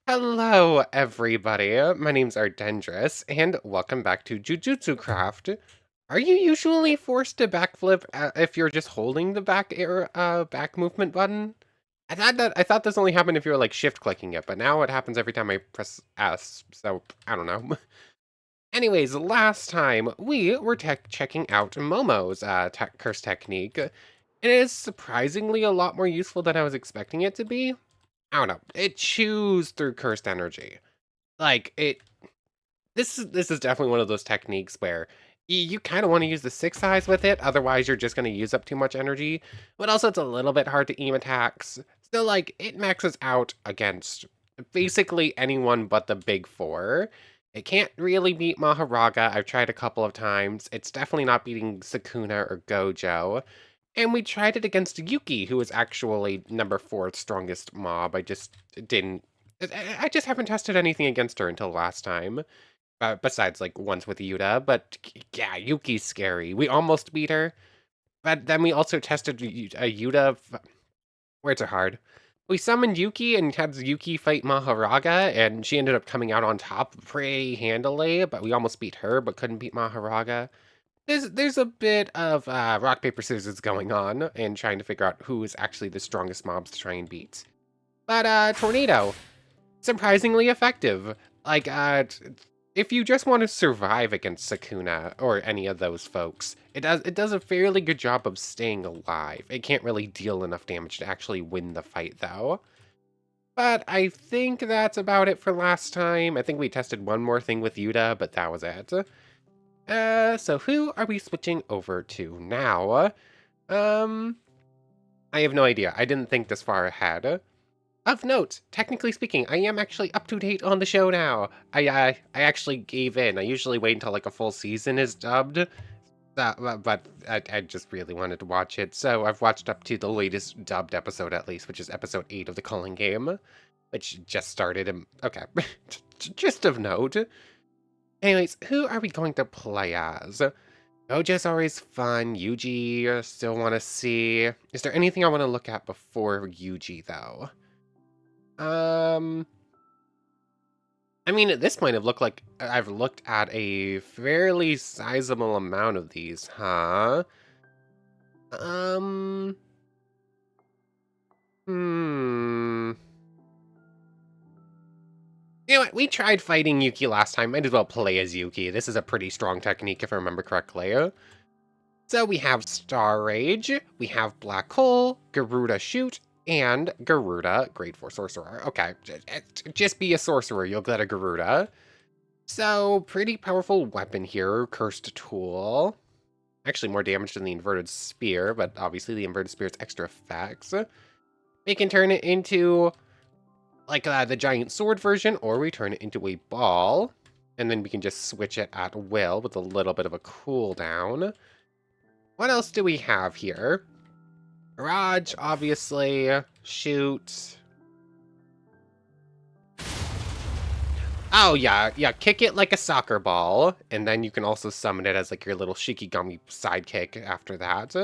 Hello, everybody. My name's Ardendris, and welcome back to Jujutsu Craft. Are you usually forced to backflip if you're just holding the back movement button? I thought this only happened if you were like shift clicking it, but now it happens every time I press S. So I don't know. Anyways, last time we were checking out Momo's curse technique. It is surprisingly a lot more useful than I was expecting it to be. I don't know. It chews through cursed energy. Like it this is definitely one of those techniques where you kind of want to use the six eyes with it, otherwise you're just going to use up too much energy. But also it's a little bit hard to aim attacks. Still, like, it maxes out against basically anyone but the big four. It can't really beat Maharaga. I've tried a couple of times. It's definitely not beating Sakuna or Gojo. And we tried it against Yuki, who was actually number four strongest mob. I just didn't. I just haven't tested anything against her until last time. Besides, like, once with Yuta. But yeah, Yuki's scary. We almost beat her. But then we also tested a Yuta. Words are hard. We summoned Yuki and had Yuki fight Maharaga, and she ended up coming out on top pretty handily. But we almost beat her, but couldn't beat Maharaga. There's a bit of rock paper scissors going on, and trying to figure out who is actually the strongest mobs to try and beat. But Tornado, surprisingly effective. Like, if you just want to survive against Sakuna or any of those folks, it does a fairly good job of staying alive. It can't really deal enough damage to actually win the fight, though. But I think that's about it for last time. I think we tested one more thing with Yuta, but that was it. So who are we switching over to now? Um, I have no idea. I didn't think this far ahead. Of note, technically speaking, I am actually up to date on the show now. I actually gave in. I usually wait until like a full season is dubbed, but I just really wanted to watch it, so I've watched up to the latest dubbed episode at least, which is episode 8 of the Calling Game, which just started. Okay, just of note. Anyways, who are we going to play as? Gojo's always fun. Yuji, still want to see. Is there anything I want to look at before Yuji, though? Um, I mean, at this point, I've looked at a fairly sizable amount of these, huh? Um, hmm. You know what? We tried fighting Yuki last time. Might as well play as Yuki. This is a pretty strong technique, if I remember correctly. So we have Star Rage, we have Black Hole, Garuda Shoot, and Garuda, Grade 4 Sorcerer. Okay, just be a sorcerer, you'll get a Garuda. So, pretty powerful weapon here, Cursed Tool. Actually more damage than the Inverted Spear, but obviously the Inverted Spear's extra effects. We can turn it into, like, the giant sword version, or we turn it into a ball. And then we can just switch it at will with a little bit of a cooldown. What else do we have here? Barrage, obviously. Shoot. Oh, yeah, kick it like a soccer ball, and then you can also summon it as, like, your little Shikigami sidekick after that.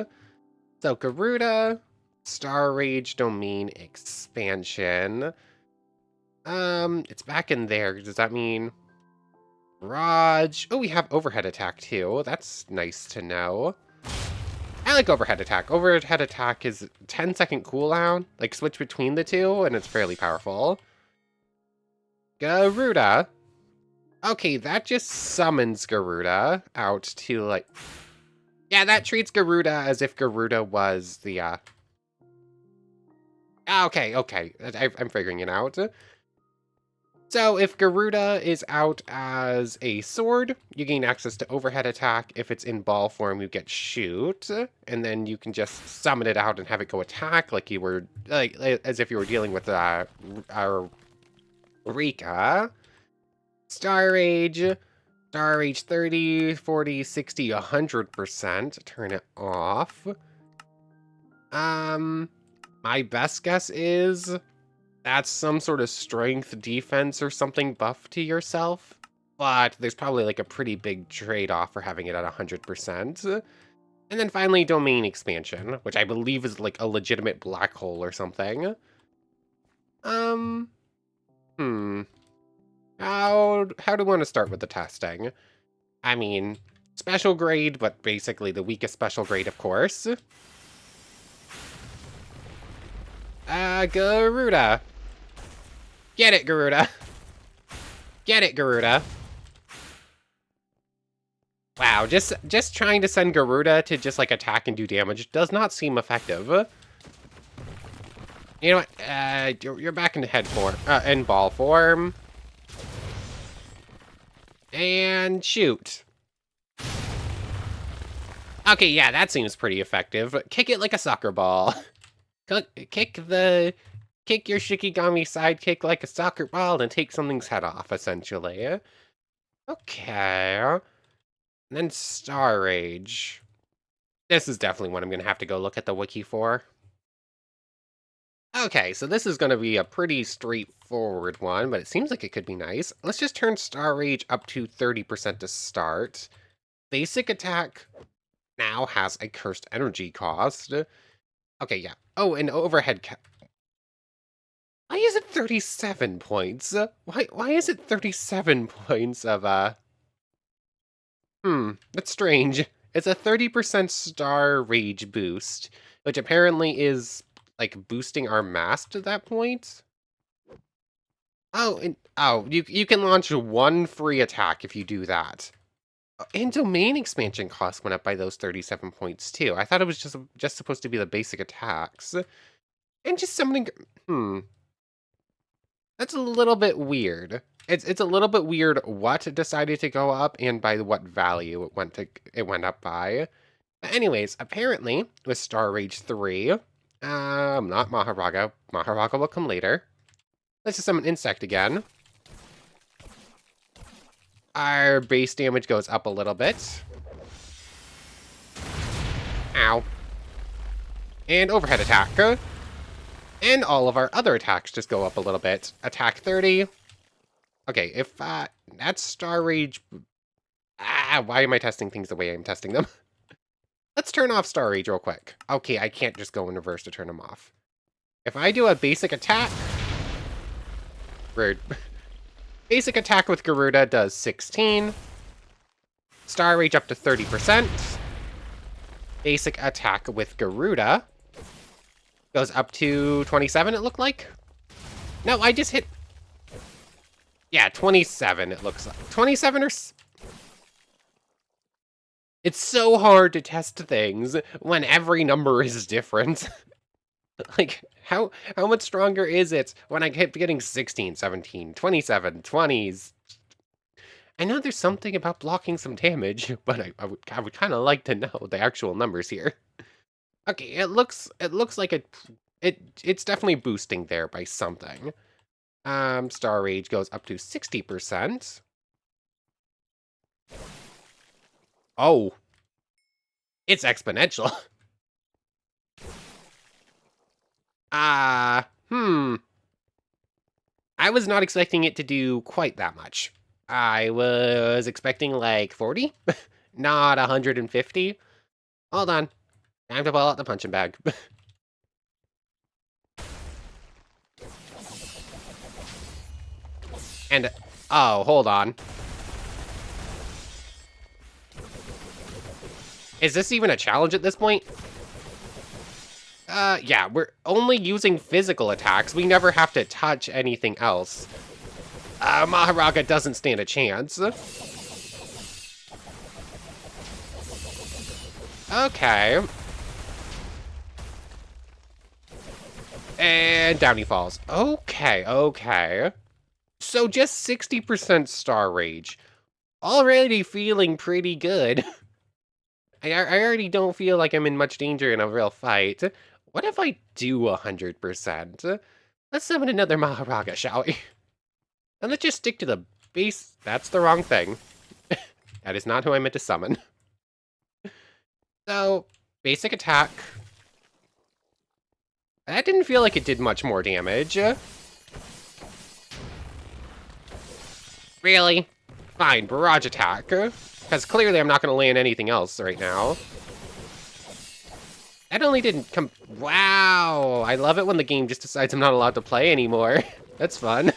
So, Garuda, Star Rage Domain Expansion. It's back in there. Does that mean Raj? Oh, we have Overhead Attack, too. That's nice to know. I like Overhead Attack. Overhead Attack is 10-second cooldown. Like, switch between the two, and it's fairly powerful. Garuda. Okay, that just summons Garuda out to, like... Yeah, that treats Garuda as if Garuda was the, Okay. I'm figuring it out. So, if Garuda is out as a sword, you gain access to Overhead Attack. If it's in ball form, you get Shoot. And then you can just summon it out and have it go attack like you were... Like, as if you were dealing with, our... Rika. Star Rage. Star Rage 30, 40, 60, 100%. Turn it off. My best guess is that's some sort of strength, defense, or something buff to yourself. But there's probably like a pretty big trade-off for having it at 100%. And then finally, Domain Expansion, which I believe is like a legitimate black hole or something. Hmm. How do we want to start with the testing? I mean, special grade, but basically the weakest special grade, of course. Garuda. Get it, Garuda. Get it, Garuda. Wow, just trying to send Garuda to just, like, attack and do damage does not seem effective. You know what? You're back in head form, in ball form. And shoot. Okay, yeah, that seems pretty effective. Kick it like a soccer ball. Kick your Shikigami sidekick like a soccer ball and take something's head off, essentially. Okay. And then Star Rage. This is definitely what I'm gonna have to go look at the wiki for. Okay, so this is gonna be a pretty straightforward one, but it seems like it could be nice. Let's just turn Star Rage up to 30% to start. Basic attack now has a cursed energy cost. Okay, yeah. Oh, and overhead why is it 37 points? Why is it 37 points of, that's strange. It's a 30% Star Rage boost, which apparently is, like, boosting our mass to that point? Oh, you can launch one free attack if you do that. And domain expansion cost went up by those 37 points, too. I thought it was just supposed to be the basic attacks. And just summoning... That's a little bit weird. It's a little bit weird what decided to go up and by what value it went up by. But anyways, apparently with Star Rage 3, not Maharaga. Maharaga will come later. Let's just summon Insect again. Our base damage goes up a little bit. Ow. And overhead attack. And all of our other attacks just go up a little bit. Attack 30. Okay, if that's Star Rage... why am I testing things the way I'm testing them? Let's turn off Star Rage real quick. Okay, I can't just go in reverse to turn them off. If I do a basic attack... Rude. Basic attack with Garuda does 16. Star Rage up to 30%. Basic attack with Garuda goes up to 27, it looked like. No, I just hit... Yeah, 27, it looks like. 27 or... It's so hard to test things when every number is different. Like, how much stronger is it when I keep getting 16, 17, 27, 20s? I know there's something about blocking some damage, but I would kind of like to know the actual numbers here. Okay, it looks like it's definitely boosting there by something. Star Rage goes up to 60%. Oh. It's exponential. I was not expecting it to do quite that much. I was expecting like 40, not 150. Hold on. Time to pull out the punching bag. And, oh, hold on. Is this even a challenge at this point? Yeah, we're only using physical attacks. We never have to touch anything else. Maharaga doesn't stand a chance. Okay. And down he falls. Okay. So just 60% Star Rage. Already feeling pretty good. I already don't feel like I'm in much danger in a real fight. What if I do 100%? Let's summon another Maharaga, shall we? And let's just stick to the base. That's the wrong thing. That is not who I meant to summon. So, basic attack. That didn't feel like it did much more damage. Really? Fine, barrage attack. Because clearly I'm not going to land anything else right now. That only didn't come... Wow! I love it when the game just decides I'm not allowed to play anymore. That's fun.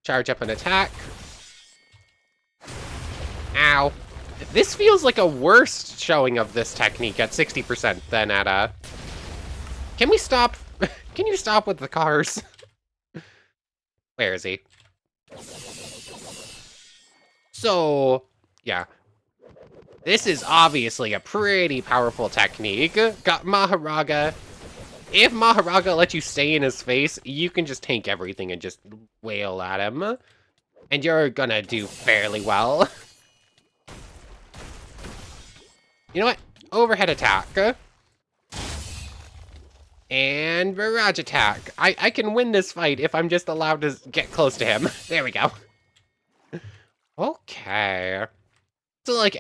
Charge up an attack. Ow. This feels like a worse showing of this technique at 60% than at Can we stop? Can you stop with the cars? Where is he? So, yeah. This is obviously a pretty powerful technique. Got Maharaga. If Maharaga lets you stay in his face, you can just tank everything and just wail at him. And you're gonna do fairly well. You know what? Overhead attack. And barrage attack. I can win this fight if I'm just allowed to get close to him. There we go. Okay. So, like,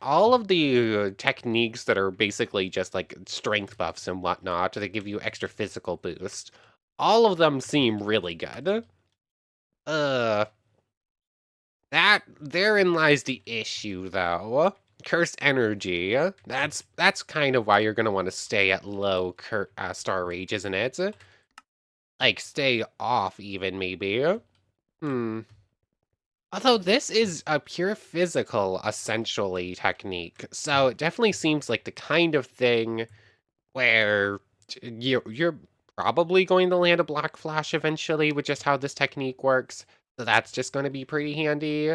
all of the techniques that are basically just, like, strength buffs and whatnot that give you extra physical boost, all of them seem really good. Therein lies the issue, though. Cursed energy. That's kind of why you're gonna want to stay at low star rage, isn't it? Like, stay off, even, maybe. Although this is a pure physical, essentially, technique, so it definitely seems like the kind of thing where you're probably going to land a Black Flash eventually with just how this technique works, so that's just going to be pretty handy.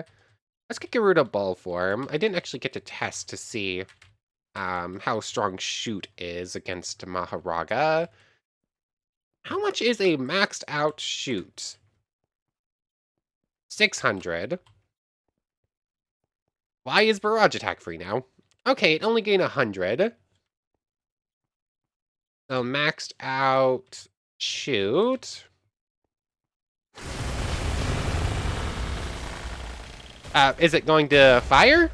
Let's get Garuda Ball form. I didn't actually get to test to see how strong Shoot is against Maharaga. How much is a maxed out Shoot? 600. Why is Barrage Attack free now? Okay, it only gained 100. So maxed out Shoot. Is it going to fire?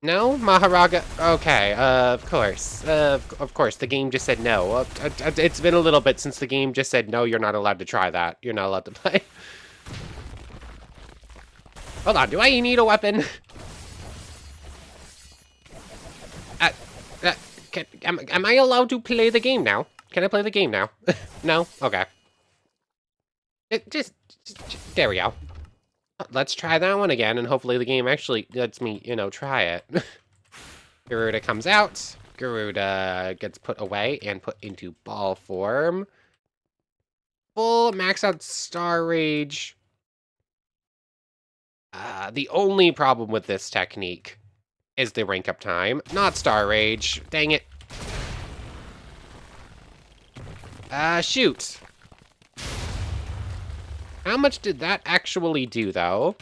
No? Maharaga? Okay, of course. Of course, the game just said no. It's been a little bit since the game just said, no, you're not allowed to try that. You're not allowed to play. Hold on, do I need a weapon? Am I allowed to play the game now? Can I play the game now? No? Okay. Just, there we go. Let's try that one again, and hopefully the game actually lets me, try it. Garuda comes out. Garuda gets put away and put into ball form. Full max out Star Rage. The only problem with this technique is the rank up time, not Star Rage. Dang it. Shoot. How much did that actually do, though?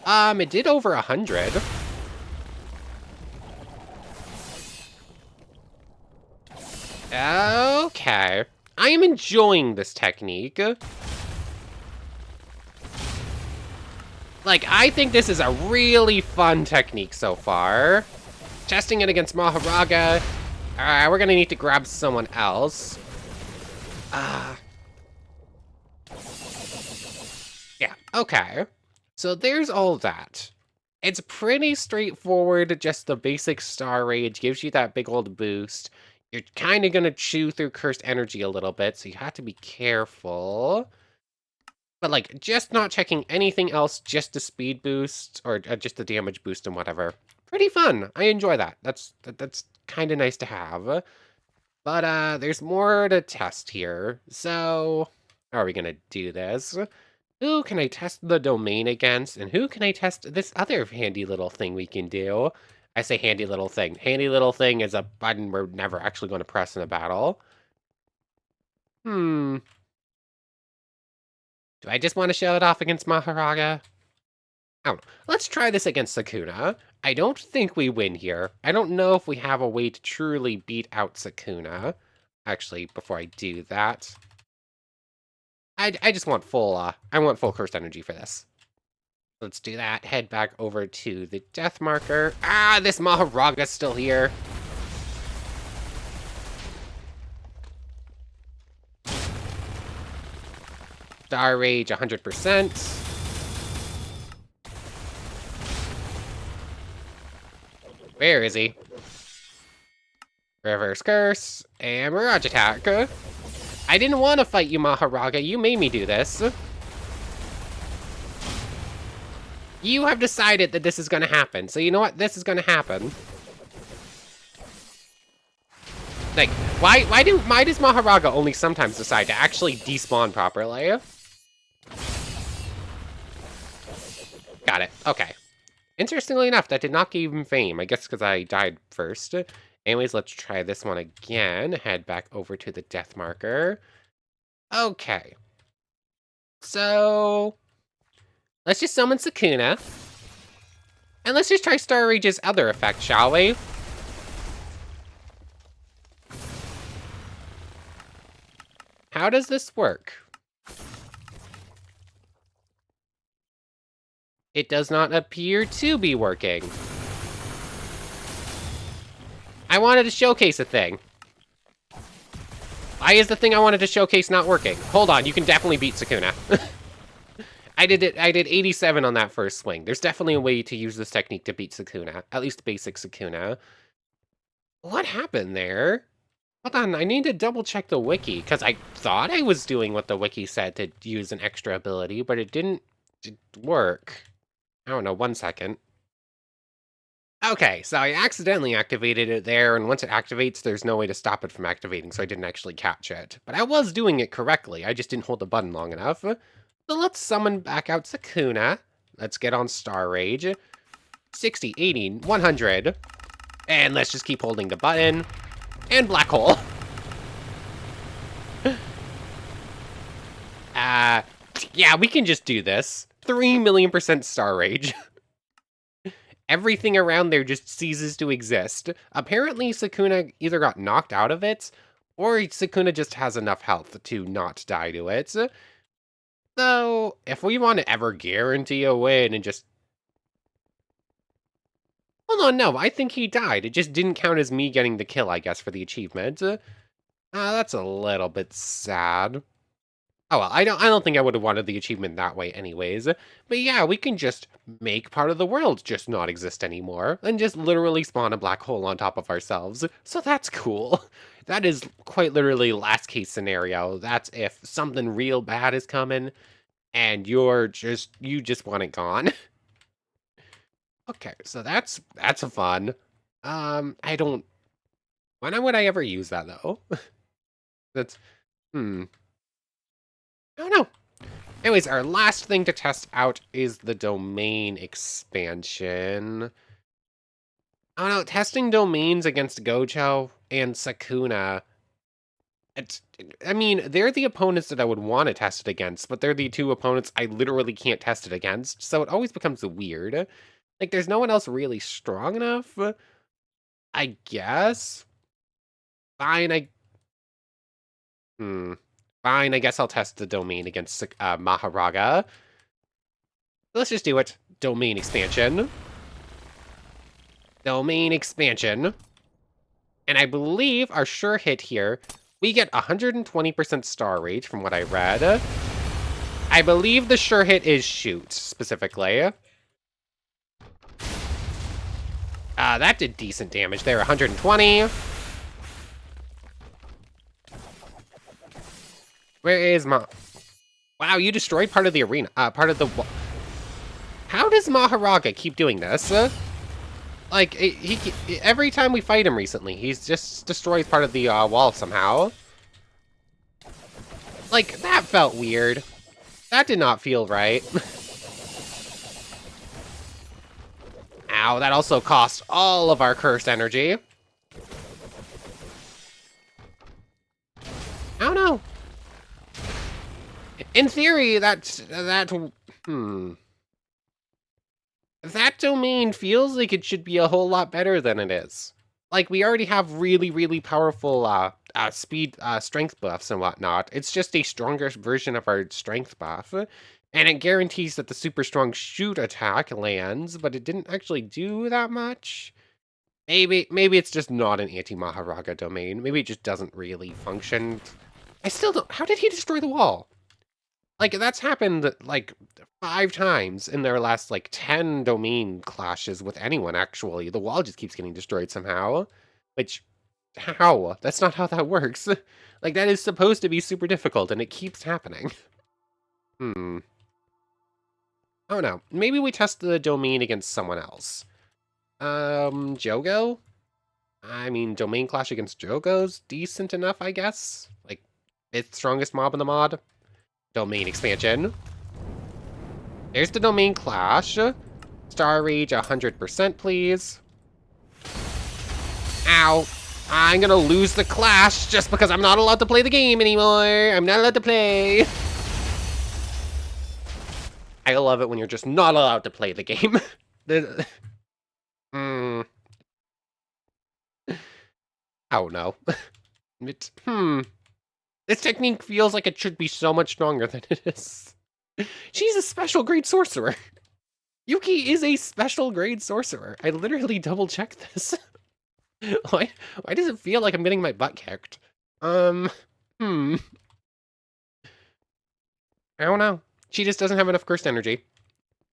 It did over 100. Okay. I am enjoying this technique. Like, I think this is a really fun technique so far. Testing it against Maharaga. We're gonna need to grab someone else. Yeah, okay. So there's all that. It's pretty straightforward, just the basic Star Rage gives you that big old boost. You're kind of gonna chew through Cursed Energy a little bit, so you have to be careful. But, like, just not checking anything else, just the speed boost, or just the damage boost and whatever. Pretty fun. I enjoy that. That's kind of nice to have. But, there's more to test here. So, how are we gonna do this? Who can I test the domain against, and who can I test this other handy little thing we can do? I say handy little thing. Handy little thing is a button we're never actually going to press in a battle. Do I just want to show it off against Maharaga? I don't know. Let's try this against Sukuna. I don't think we win here. I don't know if we have a way to truly beat out Sukuna. Actually, before I do that, I just want full, I want full Cursed Energy for this. Let's do that. Head back over to the death marker. This Maharaga's still here. Star Rage 100%. Where is he? Reverse Curse and Mirage Attack. I didn't want to fight you, Maharaga. You made me do this. You have decided that this is going to happen. So you know what? This is going to happen. Like, why does Maharaga only sometimes decide to actually despawn properly? Got it. Okay. Interestingly enough, that did not give him fame. I guess because I died first. Anyways, let's try this one again. Head back over to the death marker. Okay. So, let's just summon Sukuna. And let's just try Star Rage's other effect, shall we? How does this work? It does not appear to be working. I wanted to showcase a thing. Why is the thing I wanted to showcase not working? Hold on, you can definitely beat Sukuna. I did 87 on that first swing. There's definitely a way to use this technique to beat Sukuna. At least basic Sukuna. What happened there? Hold on, I need to double check the wiki, because I thought I was doing what the wiki said to use an extra ability, but it didn't work. I don't know, 1 second. Okay, so I accidentally activated it there, and once it activates, there's no way to stop it from activating, so I didn't actually catch it. But I was doing it correctly, I just didn't hold the button long enough. So let's summon back out Sukuna. Let's get on Star Rage. 60, 80, 100. And let's just keep holding the button. And Black Hole. Yeah, we can just do this. 3,000,000% Star Rage. Everything around there just ceases to exist. Apparently, Sukuna either got knocked out of it, or Sukuna just has enough health to not die to it. So, if we want to ever guarantee a win and just... Hold on, no, I think he died. It just didn't count as me getting the kill, I guess, for the achievement. That's a little bit sad. Oh well, I don't think I would have wanted the achievement that way anyways. But yeah, we can just make part of the world just not exist anymore, and just literally spawn a black hole on top of ourselves. So that's cool. That is quite literally last case scenario. That's if something real bad is coming, and you just want it gone. Okay, so that's a fun. I don't... When would I ever use that, though? That's... I don't know. Anyways, our last thing to test out is the domain expansion. I don't know, testing domains against Gojo and Sukuna. I mean, they're the opponents that I would want to test it against, but they're the two opponents I literally can't test it against, so it always becomes weird. Like, there's no one else really strong enough, I guess. Fine, Fine, I guess I'll test the domain against Maharaga. Let's just do it. Domain expansion. Domain expansion. And I believe our sure hit here, we get 120% star rate from what I read. I believe the sure hit is shoot, specifically. That did decent damage there, 120. Where is Wow, you destroyed part of the arena, part of the... How does Maharaga keep doing this? Like, every time we fight him recently, he's just destroys part of the wall somehow. Like, that felt weird. That did not feel right. Ow, that also cost all of our cursed energy. I don't know. In theory, that domain feels like it should be a whole lot better than it is. Like, we already have really, really powerful strength buffs and whatnot. It's just a stronger version of our strength buff. And it guarantees that the super strong shoot attack lands, but it didn't actually do that much. Maybe it's just not an anti-Maharaga domain. Maybe it just doesn't really function. I still don't... How did he destroy the wall? Like, that's happened, like, 5 times in their last, like, 10 domain clashes with anyone, actually. The wall just keeps getting destroyed somehow. Which, How? That's not how that works. Like, that is supposed to be super difficult, and it keeps happening. Hmm. Oh no. Maybe we test the domain against someone else. Jogo? I mean, domain clash against Jogo's decent enough, I guess. Like, 5th strongest mob in the mod. Domain expansion. There's the domain clash. Star Rage 100%, please. Ow. I'm gonna lose the clash just because I'm not allowed to play the game anymore. I'm not allowed to play. I love it when you're just not allowed to play the game. Oh no. This technique feels like it should be so much stronger than it is. She's a special grade sorcerer. Yuki is a special grade sorcerer. I literally double checked this. Why does it feel like I'm getting my butt kicked? I don't know. She just doesn't have enough cursed energy.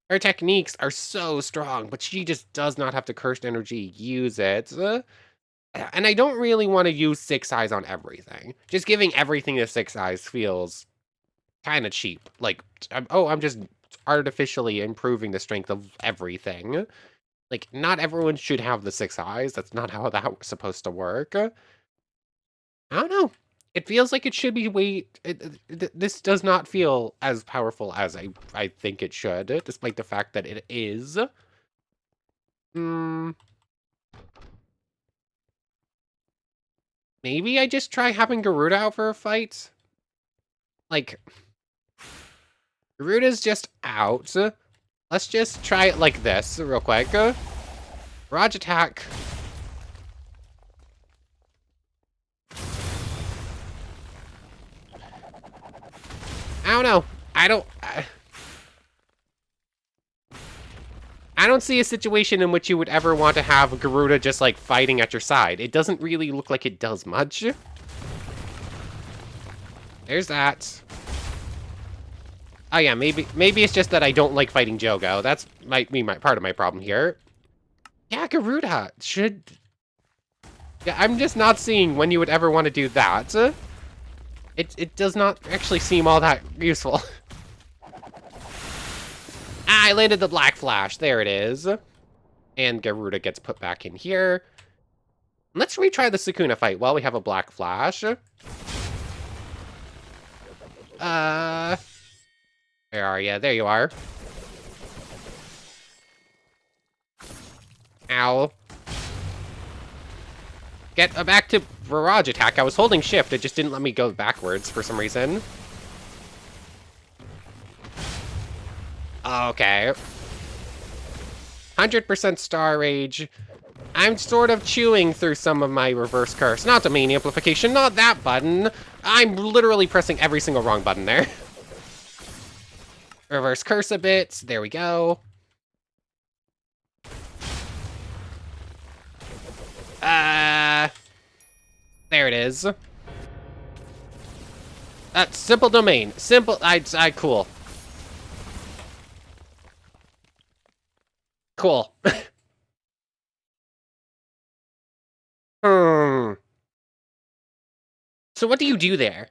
Her techniques are so strong, but she just does not have the cursed energy. Use it. And I don't really want to use 6 eyes on everything. Just giving everything to 6 eyes feels kind of cheap. Like, I'm just artificially improving the strength of everything. Like, not everyone should have the 6 eyes. That's not how that was supposed to work. I don't know. It feels like it should be this does not feel as powerful as I think it should, despite the fact that it is. Maybe I just try having Garuda out for a fight? Like, Garuda's just out. Let's just try it like this real quick. Barrage attack. I don't know. I don't see a situation in which you would ever want to have Garuda just, like, fighting at your side. It doesn't really look like it does much. There's that. Oh yeah, maybe it's just that I don't like fighting Jogo. That's might be part of my problem here. Yeah, Garuda should... Yeah, I'm just not seeing when you would ever want to do that. It does not actually seem all that useful. I landed the Black Flash. There it is. And Garuda gets put back in here. Let's retry the Sukuna fight while we have a Black Flash. Where are you? There you are. Ow. Get back to barrage attack. I was holding shift. It just didn't let me go backwards for some reason. Okay. 100% Star Rage. I'm sort of chewing through some of my reverse curse. Not domain amplification, not that button. I'm literally pressing every single wrong button there. Reverse curse a bit. There we go. There it is. Simple domain. Simple, cool. Cool. So what do you do there?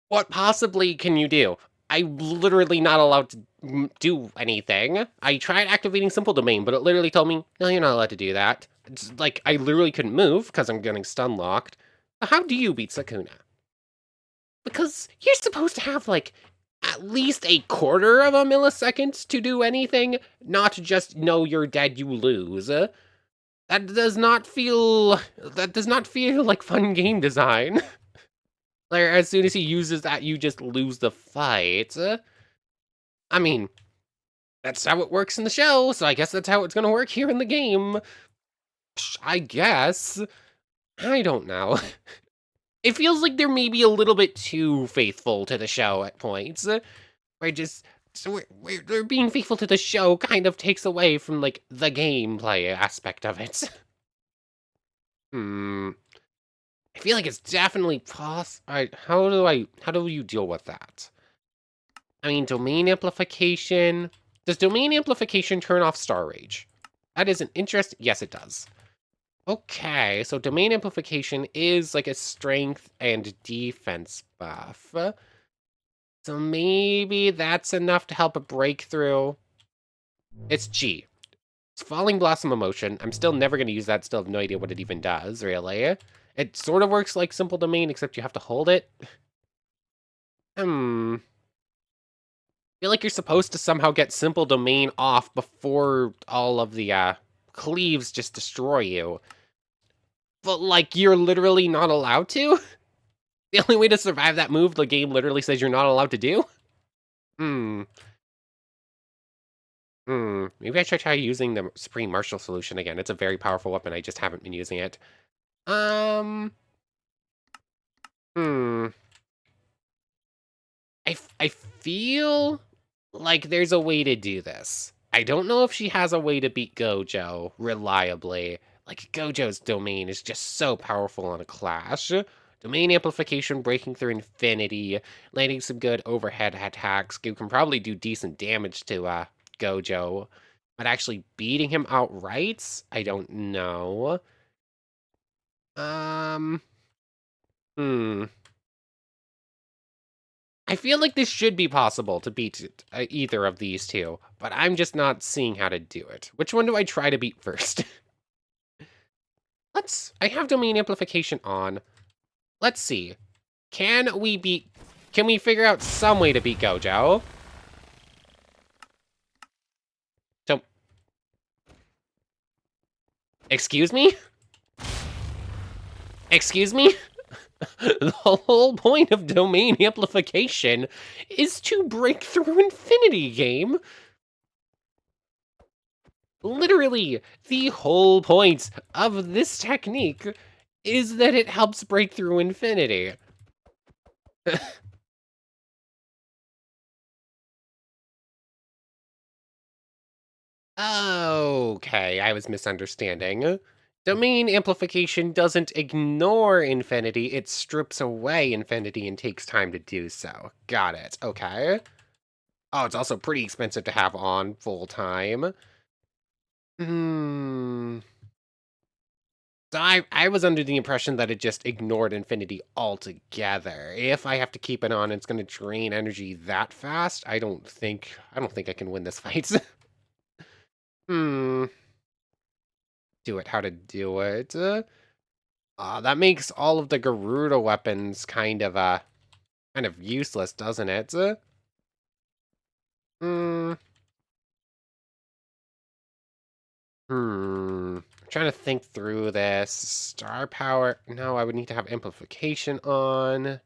What possibly can you do? I'm literally not allowed to do anything. I tried activating simple domain, but it literally told me, no, you're not allowed to do that. It's like, I literally couldn't move because I'm getting stun locked. How do you beat Sukuna? Because you're supposed to have, like, at least a quarter of a millisecond to do anything, not just, no, you're dead, you lose. That does not feel like fun game design. Like, as soon as he uses that, you just lose the fight. I mean, that's how it works in the show, so I guess that's how it's gonna work here in the game. I guess. I don't know. It feels like they're maybe a little bit too faithful to the show at points. They're being faithful to the show kind of takes away from, like, the gameplay aspect of it. I feel like it's definitely Alright, how do you deal with that? I mean, domain amplification. Does domain amplification turn off Star Rage? That is an interest. Yes, it does. Okay, so domain amplification is like a strength and defense buff. So maybe that's enough to help a breakthrough. It's G. It's Falling Blossom Emotion. I'm still never going to use that. Still have no idea what it even does, really. It sort of works like Simple Domain, except you have to hold it. I feel like you're supposed to somehow get Simple Domain off before all of the cleaves just destroy you. But, like, you're literally not allowed to? The only way to survive that move, the game literally says you're not allowed to do? Hmm. Maybe I should try using the Supreme Martial solution again. It's a very powerful weapon. I just haven't been using it. Um. Hmm. I feel like there's a way to do this. I don't know if she has a way to beat Gojo reliably. Like, Gojo's domain is just so powerful on a clash. Domain amplification, breaking through infinity, landing some good overhead attacks. You can probably do decent damage to Gojo. But actually beating him outright? I don't know. Um, hmm. I feel like this should be possible to beat either of these two, but I'm just not seeing how to do it. Which one do I try to beat first? I have domain amplification on. Let's see. Can we figure out some way to beat Gojo? So, excuse me? Excuse me? The whole point of domain amplification is to break through infinity, game. Literally, the whole point of this technique is that it helps break through infinity. Okay, I was misunderstanding. Domain amplification doesn't ignore infinity, it strips away infinity and takes time to do so. Got it, okay. Oh, it's also pretty expensive to have on full time. Hmm. So I was under the impression that it just ignored infinity altogether. If I have to keep it on, it's going to drain energy that fast. I don't think I can win this fight. Hmm. Do it. How to do it? That makes all of the Garuda weapons kind of useless, doesn't it? Hmm. I'm trying to think through this. Star power. No, I would need to have amplification on.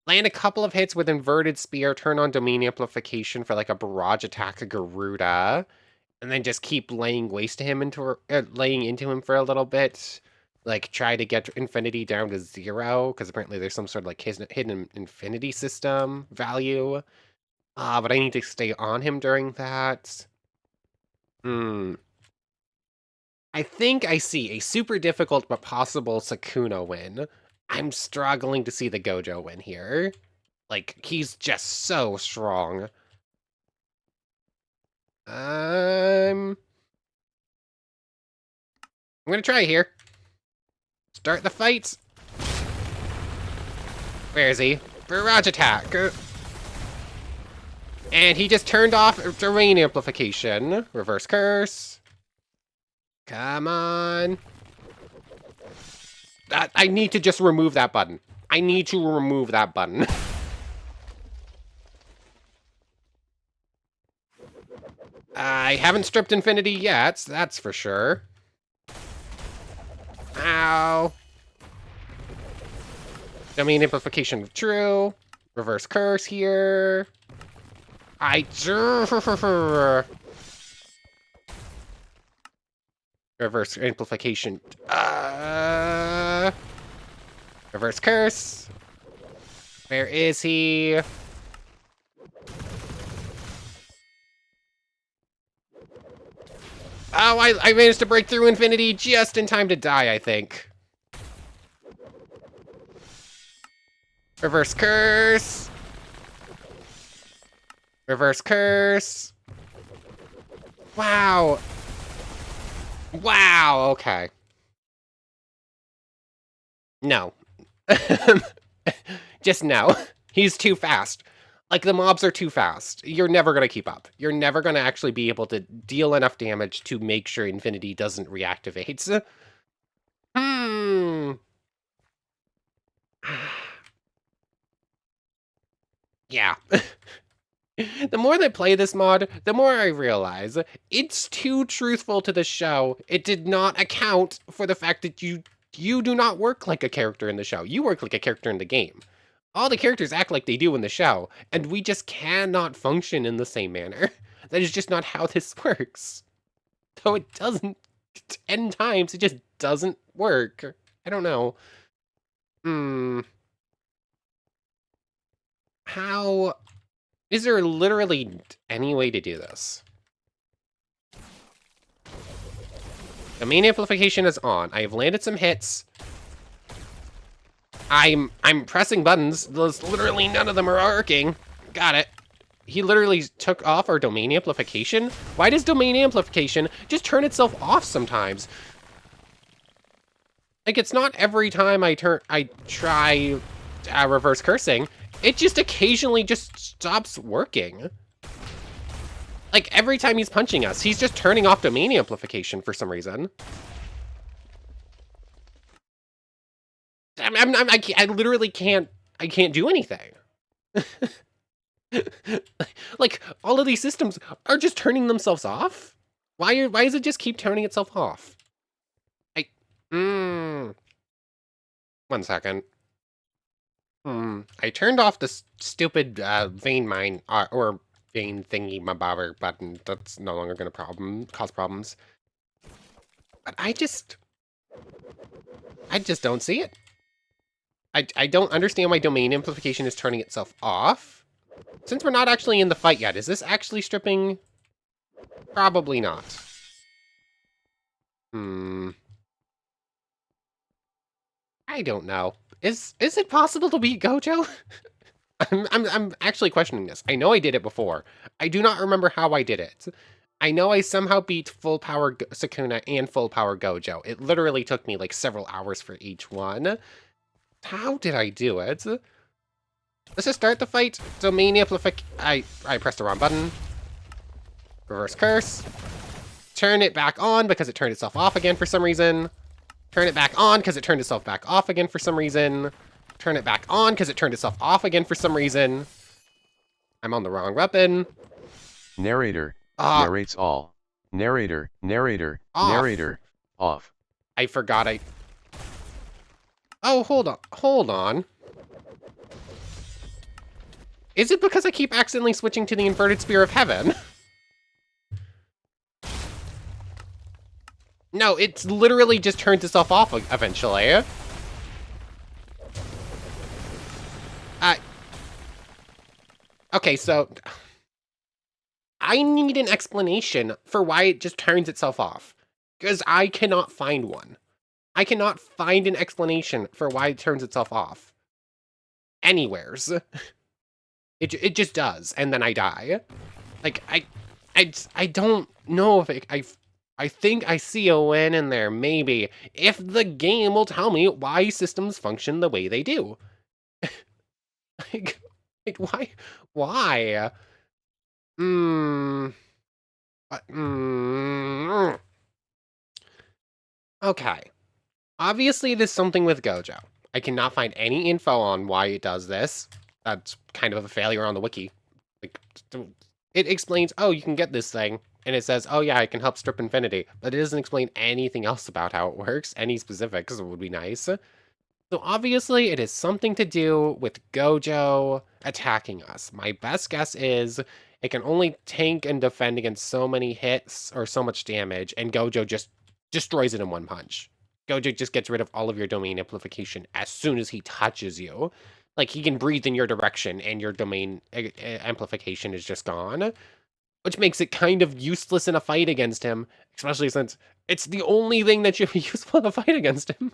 Land a couple of hits with inverted spear, turn on domain amplification for like a barrage attack of Garuda, and then just keep laying into him for a little bit. Like try to get infinity down to 0, because apparently there's some sort of like hidden infinity system value. But I need to stay on him during that. Hmm. I think I see a super difficult but possible Sukuna win. I'm struggling to see the Gojo win here. Like, he's just so strong. I'm gonna try here. Start the fight. Where is he? Barrage attack. And he just turned off terrain amplification. Reverse curse. Come on. I need to just remove that button. I need to remove that button. I haven't stripped infinity yet, that's for sure. Ow. Domain amplification true. Reverse curse here. Reverse amplification. Reverse curse. Where is he? Oh, I managed to break through infinity just in time to die, I think. Reverse curse. Reverse curse. Wow. Wow, okay. No. Just no. He's too fast. Like, the mobs are too fast. You're never gonna keep up. You're never gonna actually be able to deal enough damage to make sure Infinity doesn't reactivate. Hmm. Yeah. The more that I play this mod, the more I realize it's too truthful to the show. It did not account for the fact that you do not work like a character in the show. You work like a character in the game. All the characters act like they do in the show, and we just cannot function in the same manner. That is just not how this works. So it doesn't 10 times, it just doesn't work. I don't know. Hmm. How is there literally any way to do this? The main amplification is on. I have landed some hits. I'm pressing buttons. There's literally none of them are working. Got it. He literally took off our domain amplification. Why does domain amplification just turn itself off sometimes? Like, it's not every time I try reverse cursing. It just occasionally just stops working. Like, every time he's punching us, he's just turning off domain amplification for some reason. I literally can't, I can't do anything. Like, all of these systems are just turning themselves off? Why does it just keep turning itself off? I, mm, 1 second. I turned off this stupid, vein mine, or vein thingy my bobber button. That's no longer gonna cause problems. But I just don't see it. I don't understand why domain amplification is turning itself off. Since we're not actually in the fight yet, is this actually stripping? Probably not. Hmm. I don't know. Is it possible to beat Gojo? I'm actually questioning this. I know I did it before. I do not remember how I did it. I know I somehow beat full power Sukuna and full power Gojo. It literally took me like several hours for each one. How did I do it? Let's just start the fight. Domain amplific. I pressed the wrong button. Reverse curse. Turn it back on because it turned itself off again for some reason. Turn it back on because it turned itself back off again for some reason. Turn it back on because it turned itself off again for some reason. I'm on the wrong weapon. Narrator, narrates all. Narrator, Off. narrator, off. I forgot I... Oh, hold on. Is it because I keep accidentally switching to the inverted spear of heaven? No, it's literally just turns itself off eventually. Okay, so... I need an explanation for why it just turns itself off. Because I cannot find one. I cannot find an explanation for why it turns itself off. Anywheres. It just does, and then I die. Like, I don't know if I think I see a win in there, maybe, if the game will tell me why systems function the way they do. like, why? Why? Hmm. Okay. Obviously, there's something with Gojo. I cannot find any info on why it does this. That's kind of a failure on the wiki. Like, it explains, oh, you can get this thing, and it says, oh yeah, it can help strip Infinity, but it doesn't explain anything else about how it works. Any specifics would be nice. So obviously, it is something to do with Gojo attacking us. My best guess is it can only tank and defend against so many hits or so much damage, and Gojo just destroys it in one punch. Gojo just gets rid of all of your domain amplification as soon as he touches you. Like, he can breathe in your direction and your domain amplification is just gone, which makes it kind of useless in a fight against him, especially since it's the only thing that should be useful in a fight against him.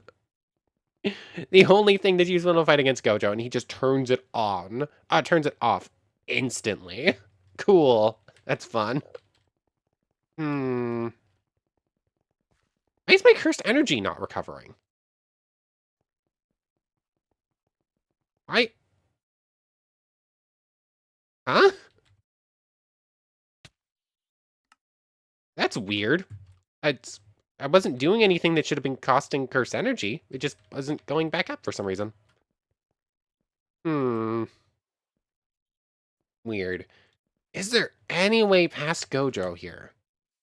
The only thing that's useful in a fight against Gojo, and he just turns it on, turns it off instantly. Cool. That's fun. Hmm. Why is my cursed energy not recovering? Why? Huh? That's weird. It's, I wasn't doing anything that should have been costing cursed energy. It just wasn't going back up for some reason. Weird. Is there any way past Gojo here?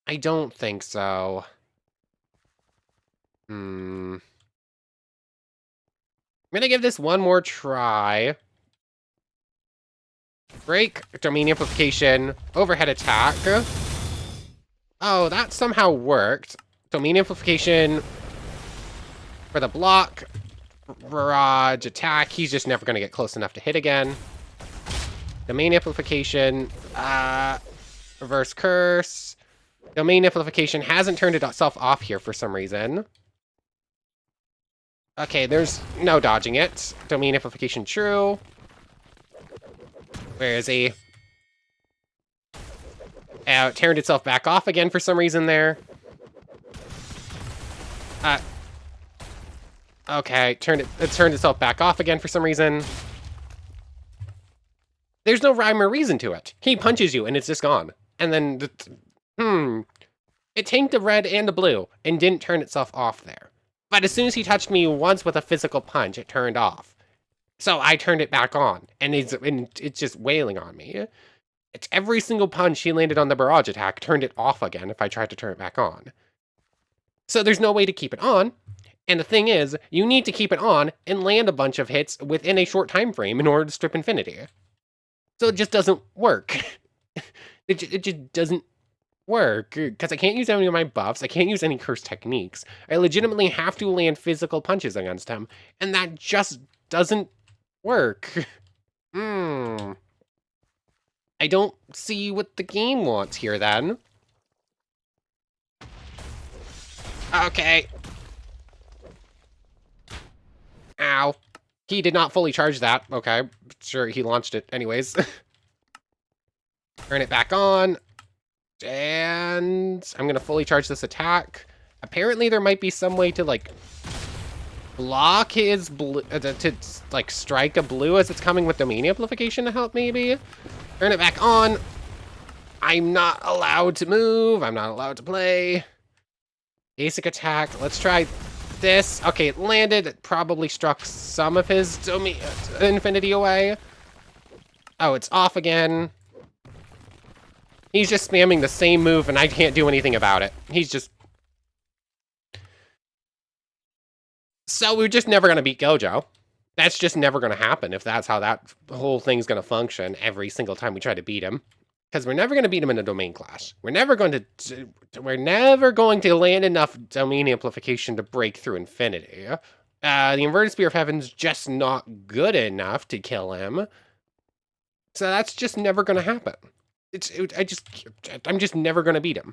I don't think so. I'm gonna give this one more try. Break, domain amplification, overhead attack. Oh, that somehow worked. Domain amplification for the block. Barrage attack. He's just never gonna get close enough to hit again. Domain amplification. Reverse curse. Domain amplification hasn't turned itself off here for some reason. Okay, there's no dodging it. Domain amplification true. Where is he? It turned itself back off again for some reason there. Okay, it turned itself back off again for some reason. There's no rhyme or reason to it. He punches you and it's just gone. And then, it tanked the red and the blue and didn't turn itself off there. But as soon as he touched me once with a physical punch, it turned off. So I turned it back on, and it's just wailing on me. It's every single punch he landed on the barrage attack turned it off again if I tried to turn it back on. So there's no way to keep it on. And the thing is, you need to keep it on and land a bunch of hits within a short time frame in order to strip Infinity. So it just doesn't work. it just doesn't work, because I can't use any of my buffs, I can't use any curse techniques. I legitimately have to land physical punches against him, and that just doesn't work. I don't see what the game wants here, then. Okay. Ow. He did not fully charge that. Okay. Sure, he launched it anyways. Turn it back on. And I'm gonna fully charge this attack. Apparently there might be some way to, like, block his blue, to like, strike a blue as it's coming with domain amplification to help, maybe? Turn it back on. I'm not allowed to move. I'm not allowed to play. Basic attack. Let's try this. Okay, it landed. It probably struck some of his domain infinity away. Oh, it's off again. He's just spamming the same move, and I can't do anything about it. He's just... So we're just never going to beat Gojo. That's just never going to happen if that's how that whole thing's going to function every single time we try to beat him. Because we're never going to beat him in a domain clash. We're never going to land enough domain amplification to break through Infinity. The Inverted Spear of Heaven's just not good enough to kill him. So that's just never going to happen. I'm just never going to beat him.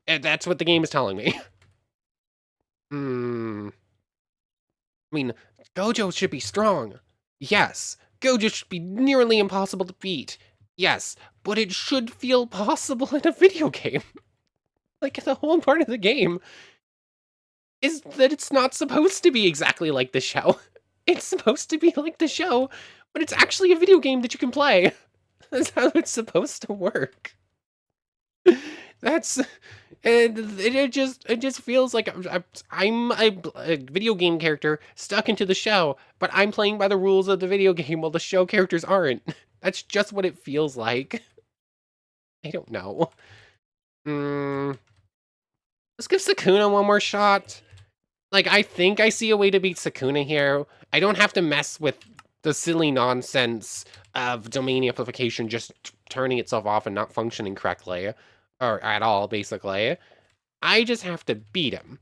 And that's what the game is telling me. I mean, Gojo should be strong. Yes. Gojo should be nearly impossible to beat. Yes. But it should feel possible in a video game. Like, the whole part of the game is that it's not supposed to be exactly like the show. It's supposed to be like the show, but it's actually a video game that you can play. That's how it's supposed to work. It just feels like I'm a video game character stuck into the show, but I'm playing by the rules of the video game while the show characters aren't. That's just what it feels like. I don't know. Let's give Sukuna one more shot. Like, I think I see a way to beat Sukuna here. I don't have to mess with the silly nonsense of domain amplification just turning itself off and not functioning correctly. Or at all, basically. I just have to beat him.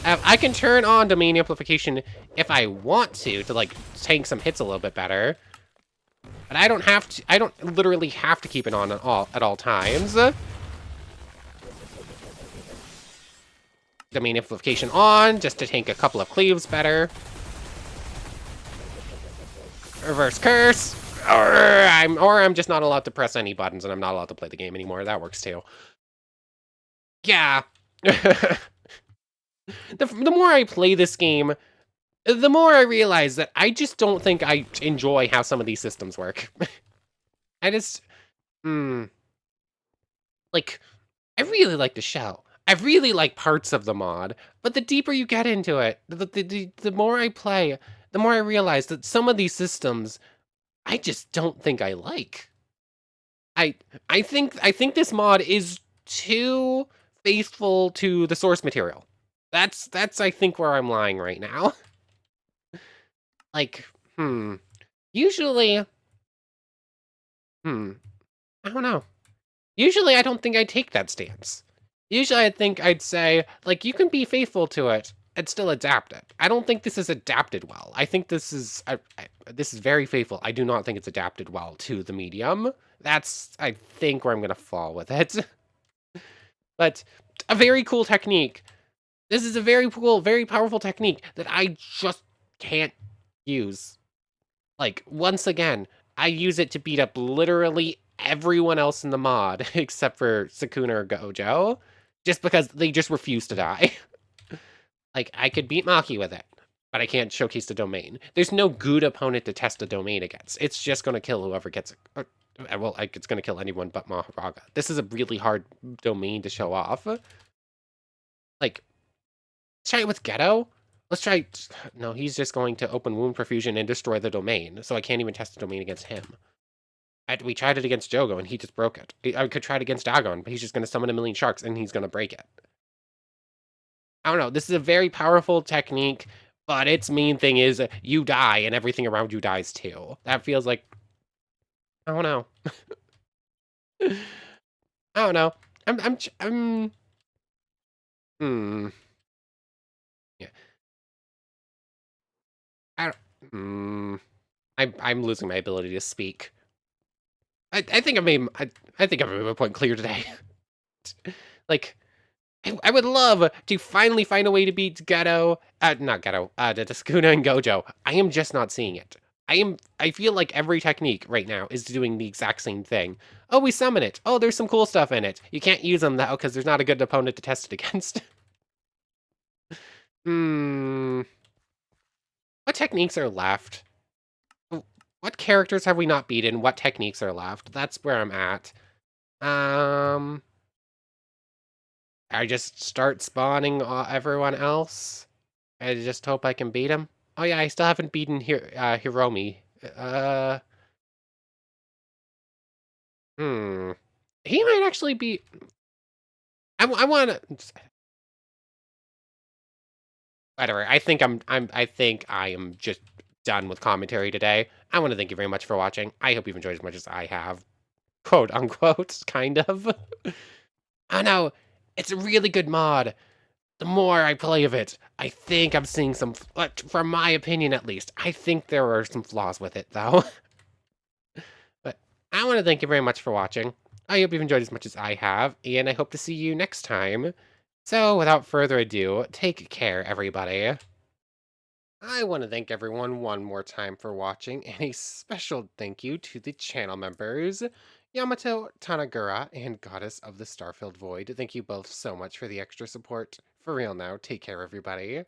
I can turn on domain amplification if I want to, like, tank some hits a little bit better. But I don't have to, I don't literally have to keep it on at all times. Domain amplification on, just to tank a couple of cleaves better. Reverse curse. Or I'm just not allowed to press any buttons and I'm not allowed to play the game anymore. That works too. Yeah. The more I play this game, the more I realize that I just don't think I enjoy how some of these systems work. I just, hmm, like, I really like the show. I really like parts of the mod, but the deeper you get into it, the more I play, the more I realize that some of these systems I just don't think I like. I I think this mod is too faithful to the source material. That's I think where I'm lying right now. Like, hmm. Usually, hmm, I don't know. Usually I don't think I'd take that stance. Usually I think I'd say, like, you can be faithful to it and still adapt it. I don't think this is adapted well. I think this is this is very faithful. I do not think it's adapted well to the medium. That's I think where I'm gonna fall with it. But a very cool technique. This is a very cool, very powerful technique that I just can't use. Like, once again, I use it to beat up literally everyone else in the mod except for Sukuna or Gojo, just because they just refuse to die. Like, I could beat Maki with it, but I can't showcase the domain. There's no good opponent to test the domain against. It's just going to kill whoever gets it. Well, like, it's going to kill anyone but Maharaga. This is a really hard domain to show off. Like, let's try it with Ghetto. Let's try... No, he's just going to open Wound Profusion and destroy the domain, so I can't even test the domain against him. We tried it against Jogo, and he just broke it. I could try it against Dagon, but he's just going to summon a million sharks, and he's going to break it. I don't know. This is a very powerful technique, but its main thing is you die, and everything around you dies too. That feels like... I don't know. I don't know. I'm... Hmm. Yeah. I don't... Hmm. I'm losing my ability to speak. I think I think I made my point clear today. Like, I would love to finally find a way to beat Geto, not Geto, the Sukuna and Gojo. I am just not seeing it. I feel like every technique right now is doing the exact same thing. Oh, we summon it. Oh, there's some cool stuff in it. You can't use them though, because there's not a good opponent to test it against. Hmm. What techniques are left? What characters have we not beaten? What techniques are left? That's where I'm at. Um, I just start spawning everyone else. I just hope I can beat him. Oh yeah, I still haven't beaten Hiromi. Uh, hmm. He might actually be. I want to. Whatever. I think I am just done with commentary today. I want to thank you very much for watching. I hope you've enjoyed as much as I have. Quote unquote, kind of. I know. It's a really good mod. The more I play of it, I think I'm seeing some, from my opinion at least, I think there are some flaws with it, though. But I want to thank you very much for watching. I hope you've enjoyed as much as I have, and I hope to see you next time. So, without further ado, take care, everybody. I want to thank everyone one more time for watching, and a special thank you to the channel members, Yamato, Tanagura, and Goddess of the Starfilled Void. Thank you both so much for the extra support. For real now, take care, everybody.